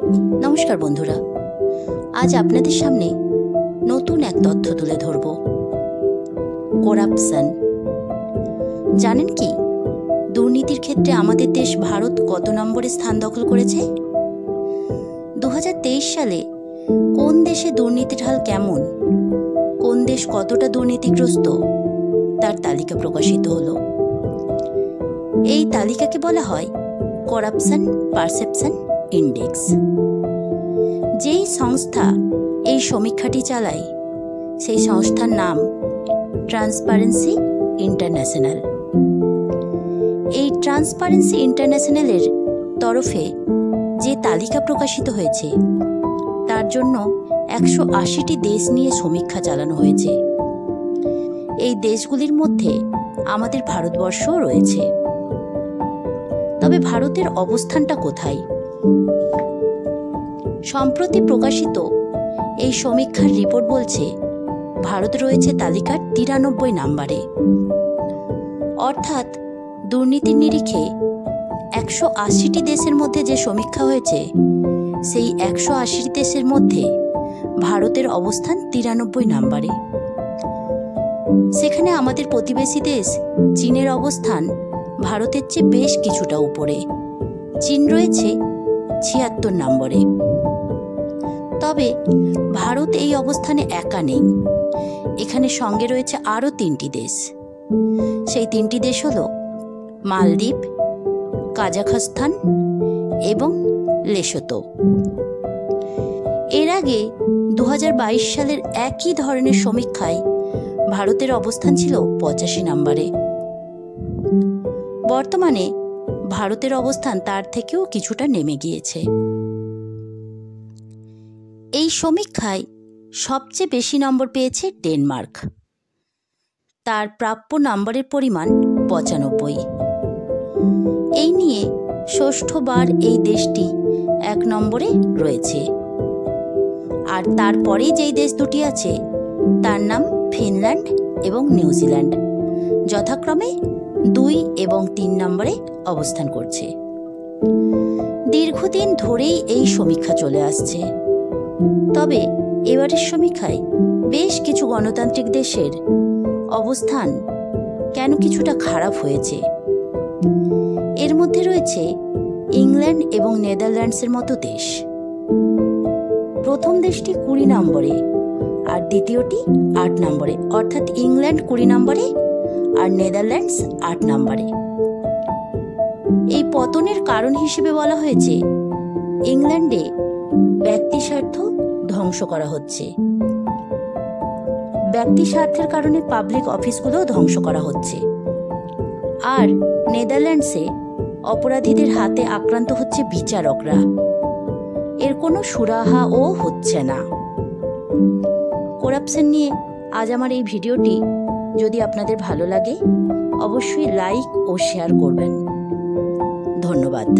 নমস্কার বন্ধুরা, আজ আপনাদের সামনে নতুন এক তথ্য তুলে ধরব। করাপশন। জানেন কি দুর্নীতির ক্ষেত্রে আমাদের দেশ ভারত কত নম্বরে স্থান দখল করেছে? 2023 সালে কোন দেশে দুর্নীতির হাল কেমন, কোন দেশ কতটা দুর্নীতিগ্রস্ত তার তালিকা প্রকাশিত হলো। এই তালিকাকে বলা হয় করাপশন পারসেপশন ইন্ডেক্স। যেই সংস্থা এই সমীক্ষাটি চালায় সেই সংস্থার নাম ট্রান্সপারেন্সি ইন্টারন্যাশনাল। এই ট্রান্সপারেন্সি ইন্টারন্যাশনালের তরফে যে তালিকা প্রকাশিত হয়েছে তার জন্য 180টি দেশ নিয়ে সমীক্ষা চালানো হয়েছে। এই দেশগুলির মধ্যে আমাদের ভারতবর্ষও রয়েছে। তবে ভারতের অবস্থানটা কোথায়? সম্প্রতি প্রকাশিত এই সমীক্ষার রিপোর্ট বলছে ভারত রয়েছে তালিকার 93 নম্বরে। অর্থাৎ দুর্নীতির নিরিখে 180টি দেশের মধ্যে যে সমীক্ষা হয়েছে সেই 180 দেশের মধ্যে ভারতের অবস্থান 93 নম্বরে। সেখানে আমাদের প্রতিবেশী দেশ চীনের অবস্থান ভারতের চেয়ে বেশ কিছুটা উপরে। চীন রয়েছে 76 নম্বরে। তবে ভারত এই অবস্থানে একা নেই, এখানে সঙ্গে রয়েছে আরও 3টি দেশ। সেই 3টি দেশ হল মালদ্বীপ, কাজাখস্তান এবং লেসোতো। এর আগে 2022 সালের একই ধরনের সমীক্ষায় ভারতের অবস্থান ছিল 85 নম্বরে। বর্তমানে ভারতের অবস্থান তার থেকেও কিছুটা নেমে গিয়েছে। এই সমীক্ষায় সবচেয়ে বেশি নম্বর পেয়েছে ডেনমার্ক। তার প্রাপ্য নম্বরের পরিমাণ 95। এই নিয়ে ষষ্ঠবার এই দেশটি 1 নম্বরে রয়েছে। আর তারপরেই যেই দেশ দুটি আছে তার নাম ফিনল্যান্ড এবং নিউজিল্যান্ড, যথাক্রমে 2 এবং 3 নম্বরে অবস্থান করছে। দীর্ঘদিন ধরেই এই সমীক্ষা চলে আসছে। তবে এবারের সমীক্ষায় বেশ কিছু গণতান্ত্রিক দেশের অবস্থান কেন কিছুটা খারাপ হয়েছে। এর মধ্যে রয়েছে ইংল্যান্ড এবং নেদারল্যান্ডসের মতো দেশ। প্রথম দেশটি 20 নম্বরে আর দ্বিতীয়টি 8 নম্বরে, অর্থাৎ ইংল্যান্ড 20 নম্বরে আর নেদারল্যান্ডস 8 নম্বরে। এই পতনের কারণ হিসেবে বলা হয়েছে ইংল্যান্ডে ব্যক্তি স্বার্থ ধ্বংস করা হচ্ছে, ব্যক্তি স্বার্থের কারণে পাবলিক অফিসগুলোও ধ্বংস করা হচ্ছে। আর নেদারল্যান্ডসে অপরাধীদের হাতে আক্রান্ত হচ্ছে বিচারকরা, এর কোনো সুরাহাও হচ্ছে না। করাপশন নিয়ে আজ আমার এই ভিডিওটি যদি আপনাদের ভালো লাগে অবশ্যই লাইক ও শেয়ার করবেন। ধন্যবাদ।